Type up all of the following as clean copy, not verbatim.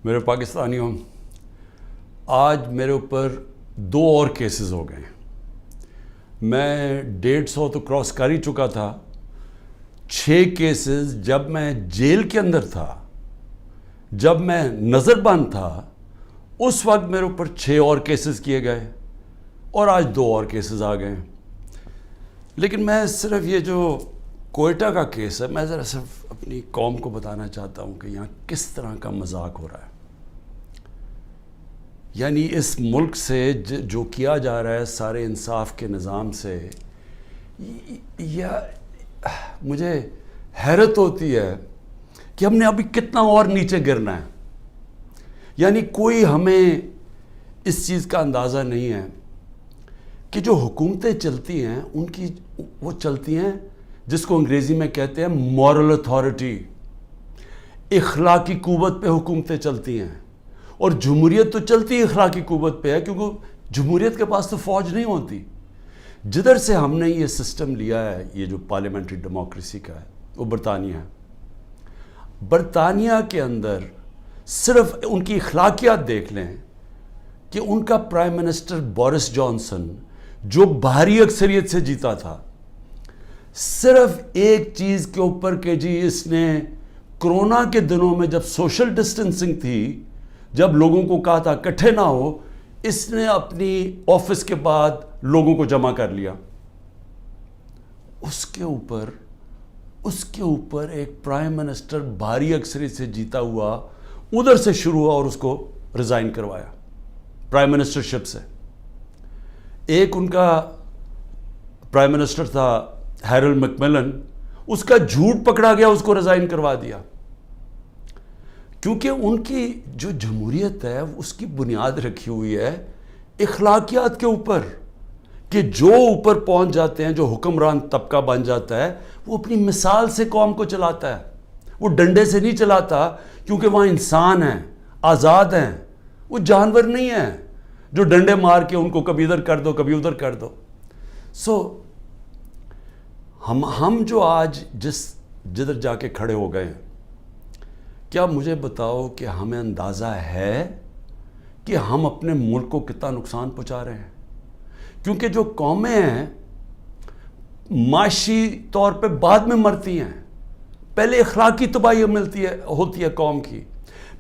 میرے پاکستانیوں، آج میرے اوپر 2 اور کیسز ہو گئے ہیں۔ میں 150 تو کراس کر ہی چکا تھا۔ 6 کیسز جب میں جیل کے اندر تھا، جب میں نظر بند تھا، اس وقت میرے اوپر 6 اور کیسز کیے گئے اور آج 2 اور کیسز آ گئے ہیں۔ لیکن میں صرف یہ جو کوئٹہ کا کیس ہے، میں ذرا صرف اپنی قوم کو بتانا چاہتا ہوں کہ یہاں کس طرح کا مذاق ہو رہا ہے۔ یعنی اس ملک سے جو کیا جا رہا ہے سارے انصاف کے نظام سے، مجھے حیرت ہوتی ہے کہ ہم نے ابھی کتنا اور نیچے گرنا ہے۔ یعنی کوئی ہمیں اس چیز کا اندازہ نہیں ہے کہ جو حکومتیں چلتی ہیں ان کی وہ چلتی ہیں جس کو انگریزی میں کہتے ہیں مورل اتھارٹی، اخلاقی قوت پہ حکومتیں چلتی ہیں۔ اور جمہوریت تو چلتی اخلاقی قوت پہ ہے، کیونکہ جمہوریت کے پاس تو فوج نہیں ہوتی۔ جدھر سے ہم نے یہ سسٹم لیا ہے، یہ جو پارلیمنٹری ڈیموکریسی کا ہے، وہ برطانیہ ہے۔ برطانیہ کے اندر صرف ان کی اخلاقیات دیکھ لیں کہ ان کا پرائم منسٹر بورس جانسن جو بھاری اکثریت سے جیتا تھا، صرف ایک چیز کے اوپر کہ جی اس نے کرونا کے دنوں میں جب سوشل ڈسٹنسنگ تھی، جب لوگوں کو کہا تھا اکٹھے نہ ہو، اس نے اپنی آفس کے بعد لوگوں کو جمع کر لیا۔ اس کے اوپر ایک پرائم منسٹر بھاری اکثریت سے جیتا ہوا ادھر سے شروع ہوا اور اس کو ریزائن کروایا پرائم منسٹرشپ سے۔ ایک ان کا پرائم منسٹر تھا ہیرلڈ میکملن، اس کا جھوٹ پکڑا گیا، اس کو ریزائن کروا دیا۔ کیونکہ ان کی جو جمہوریت ہے اس کی بنیاد رکھی ہوئی ہے اخلاقیات کے اوپر، کہ جو اوپر پہنچ جاتے ہیں، جو حکمران طبقہ بن جاتا ہے، وہ اپنی مثال سے قوم کو چلاتا ہے، وہ ڈنڈے سے نہیں چلاتا، کیونکہ وہاں انسان ہیں، آزاد ہیں، وہ جانور نہیں ہیں جو ڈنڈے مار کے ان کو کبھی ادھر کر دو کبھی ادھر کر دو۔ ہم جو آج جدھر جا کے کھڑے ہو گئے ہیں، کیا مجھے بتاؤ کہ ہمیں اندازہ ہے کہ ہم اپنے ملک کو کتنا نقصان پہنچا رہے ہیں؟ کیونکہ جو قومیں ہیں معاشی طور پہ بعد میں مرتی ہیں، پہلے اخلاقی تباہی ہوتی ہے قوم کی۔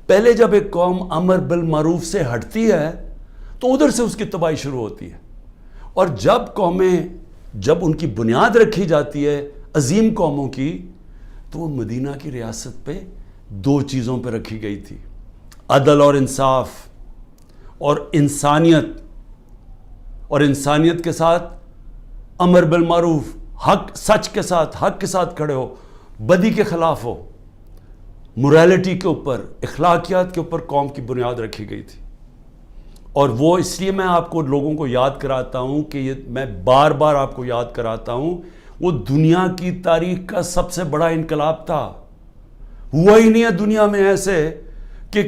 پہلے جب ایک قوم امر بالمعروف سے ہٹتی ہے تو ادھر سے اس کی تباہی شروع ہوتی ہے۔ اور جب ان کی بنیاد رکھی جاتی ہے عظیم قوموں کی، تو وہ مدینہ کی ریاست پہ 2 چیزوں پہ رکھی گئی تھی: عدل اور انصاف، اور انسانیت، اور انسانیت کے ساتھ امر بالمعروف، سچ کے ساتھ، حق کے ساتھ کھڑے ہو، بدی کے خلاف ہو۔ موریلٹی کے اوپر، اخلاقیات کے اوپر قوم کی بنیاد رکھی گئی تھی۔ اور وہ اس لیے میں آپ کو لوگوں کو یاد کراتا ہوں کہ میں بار بار آپ کو یاد کراتا ہوں، وہ دنیا کی تاریخ کا سب سے بڑا انقلاب تھا۔ ہوا ہی نہیں ہے دنیا میں ایسے کہ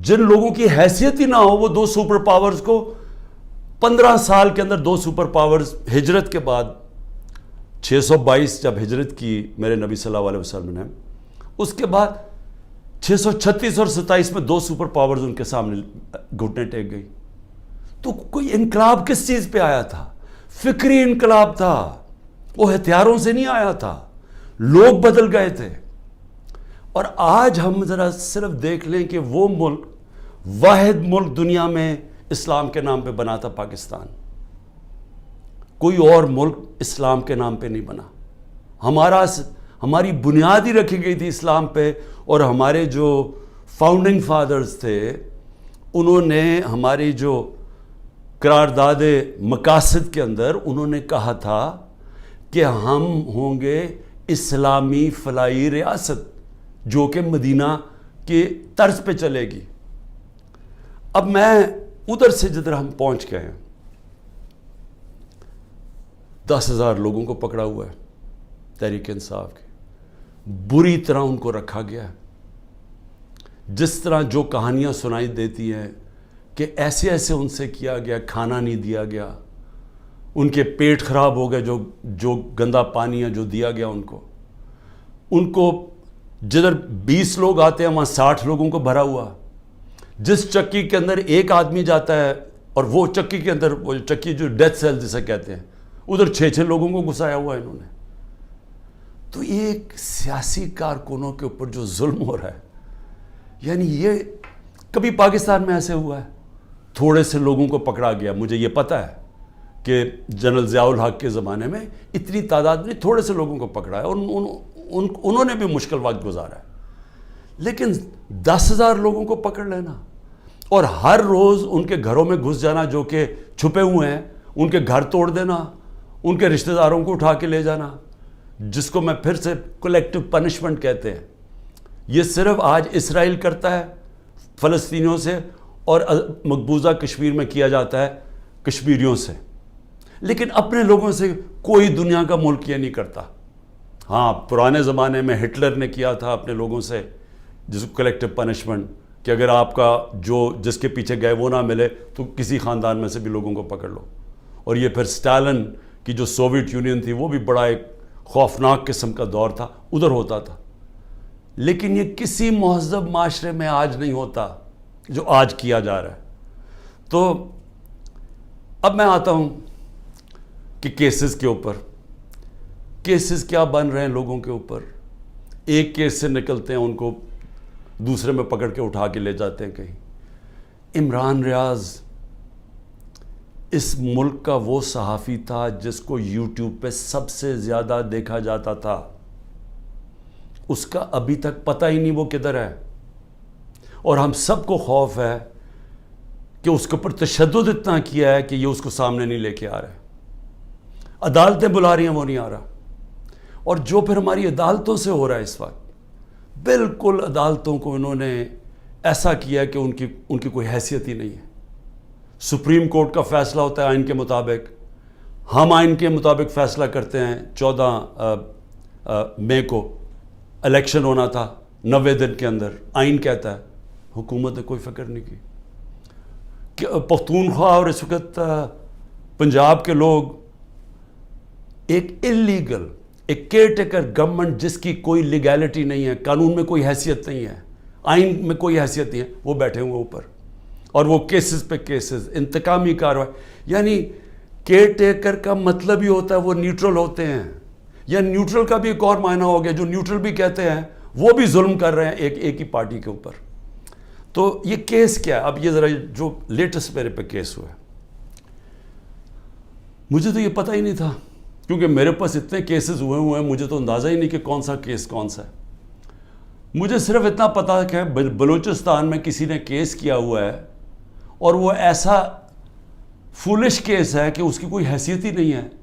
جن لوگوں کی حیثیت ہی نہ ہو، وہ 2 سپر پاورز کو 15 سال کے اندر 2 سپر پاورز، ہجرت کے بعد 622 جب ہجرت کی میرے نبی صلی اللہ علیہ وسلم نے، اس کے بعد 636 اور 27 میں 2 سپر پاورز ان کے سامنے گھٹنے ٹیک گئی۔ تو کوئی انقلاب کس چیز پہ آیا تھا؟ فکری انقلاب تھا، وہ ہتھیاروں سے نہیں آیا تھا، لوگ بدل گئے تھے۔ اور آج ہم ذرا صرف دیکھ لیں کہ وہ ملک، واحد ملک دنیا میں اسلام کے نام پہ بنا تھا پاکستان، کوئی اور ملک اسلام کے نام پہ نہیں بنا۔ ہماری بنیاد ہی رکھی گئی تھی اسلام پہ، اور ہمارے جو فاؤنڈنگ فادرز تھے انہوں نے ہماری جو قرارداد مقاصد کے اندر انہوں نے کہا تھا کہ ہم ہوں گے اسلامی فلاحی ریاست جو کہ مدینہ کے طرز پہ چلے گی۔ اب میں ادھر سے جدھر ہم پہنچ گئے ہیں، 10,000 لوگوں کو پکڑا ہوا ہے تحریک انصاف کے، بری طرح ان کو رکھا گیا ہے۔ جس طرح جو کہانیاں سنائی دیتی ہیں کہ ایسے ایسے ان سے کیا گیا، کھانا نہیں دیا گیا، ان کے پیٹ خراب ہو گئے، جو گندا پانی ہے جو دیا گیا ان کو جدھر 20 لوگ آتے ہیں وہاں 60 لوگوں کو بھرا ہوا. جس چکی کے اندر ایک آدمی جاتا ہے اور وہ چکی کے اندر وہ چکی جو ڈیتھ سیل جسے کہتے ہیں ادھر 6 لوگوں کو گھسایا ہوا ہے انہوں نے. تو یہ ایک سیاسی کارکنوں کے اوپر جو ظلم ہو رہا ہے, یعنی یہ کبھی پاکستان میں ایسے ہوا ہے؟ تھوڑے سے لوگوں کو پکڑا گیا. مجھے یہ پتہ ہے کہ جنرل ضیاء الحق کے زمانے میں اتنی تعداد میں تھوڑے سے لوگوں کو پکڑا ہے اور انہوں نے بھی مشکل وقت گزارا ہے. لیکن 10,000 لوگوں کو پکڑ لینا اور ہر روز ان کے گھروں میں گھس جانا جو کہ چھپے ہوئے ہیں, ان کے گھر توڑ دینا, ان کے رشتہ داروں کو اٹھا کے لے جانا, جس کو میں پھر سے کولیکٹیو پنشمنٹ کہتے ہیں. یہ صرف آج اسرائیل کرتا ہے فلسطینیوں سے اور مقبوضہ کشمیر میں کیا جاتا ہے کشمیریوں سے, لیکن اپنے لوگوں سے کوئی دنیا کا ملک یہ نہیں کرتا. ہاں, پرانے زمانے میں ہٹلر نے کیا تھا اپنے لوگوں سے جس کو کلیکٹیو پنشمنٹ, کہ اگر آپ کا جس کے پیچھے گئے وہ نہ ملے تو کسی خاندان میں سے بھی لوگوں کو پکڑ لو. اور یہ پھر اسٹالن کی جو سوویت یونین تھی وہ بھی بڑا ایک خوفناک قسم کا دور تھا, ادھر ہوتا تھا. لیکن یہ کسی مہذب معاشرے میں آج نہیں ہوتا جو آج کیا جا رہا ہے. تو اب میں آتا ہوں کہ کیسز کے اوپر. کیسز کیا بن رہے ہیں لوگوں کے اوپر. ایک کیس سے نکلتے ہیں ان کو دوسرے میں پکڑ کے اٹھا کے لے جاتے ہیں کہیں. عمران ریاض اس ملک کا وہ صحافی تھا جس کو یوٹیوب پہ سب سے زیادہ دیکھا جاتا تھا. اس کا ابھی تک پتہ ہی نہیں وہ کدھر ہے, اور ہم سب کو خوف ہے کہ اس کے اوپر تشدد اتنا کیا ہے کہ یہ اس کو سامنے نہیں لے کے آ رہے. عدالتیں بلا رہی ہیں وہ نہیں آ رہا. اور جو پھر ہماری عدالتوں سے ہو رہا ہے اس وقت, بالکل عدالتوں کو انہوں نے ایسا کیا کہ ان کی کوئی حیثیت ہی نہیں ہے. سپریم کورٹ کا فیصلہ ہوتا ہے آئین کے مطابق, ہم آئین کے مطابق فیصلہ کرتے ہیں. 14 مئی کو الیکشن ہونا تھا 90 دن کے اندر, آئین کہتا ہے. حکومت نے کوئی فکر نہیں کی کہ پختونخوا اور اس وقت پنجاب کے لوگ ایک انلیگل, ایک کیئر ٹیکر گورنمنٹ جس کی کوئی لیگیلٹی نہیں ہے, قانون میں کوئی حیثیت نہیں ہے, آئین میں کوئی حیثیت نہیں ہے, وہ بیٹھے ہوئے اوپر اور وہ کیسز پہ کیسز, انتقامی کارروائی. یعنی کیئر ٹیکر کا مطلب ہی ہوتا ہے وہ نیوٹرل ہوتے ہیں. یا نیوٹرل کا بھی ایک اور معنی ہو گیا, جو نیوٹرل بھی کہتے ہیں وہ بھی ظلم کر رہے ہیں ایک ہی پارٹی کے اوپر. تو یہ کیس کیا ہے؟ اب یہ ذرا جو لیٹسٹ میرے پہ کیس ہوا ہے, مجھے تو یہ پتہ ہی نہیں تھا کیونکہ میرے پاس اتنے کیسز ہوئے ہیں, مجھے تو اندازہ ہی نہیں کہ کون سا کیس کون سا ہے. مجھے صرف اتنا پتا ہے کہ بلوچستان میں کسی نے کیس کیا ہوا ہے اور وہ ایسا فولش کیس ہے کہ اس کی کوئی حیثیت ہی نہیں ہے.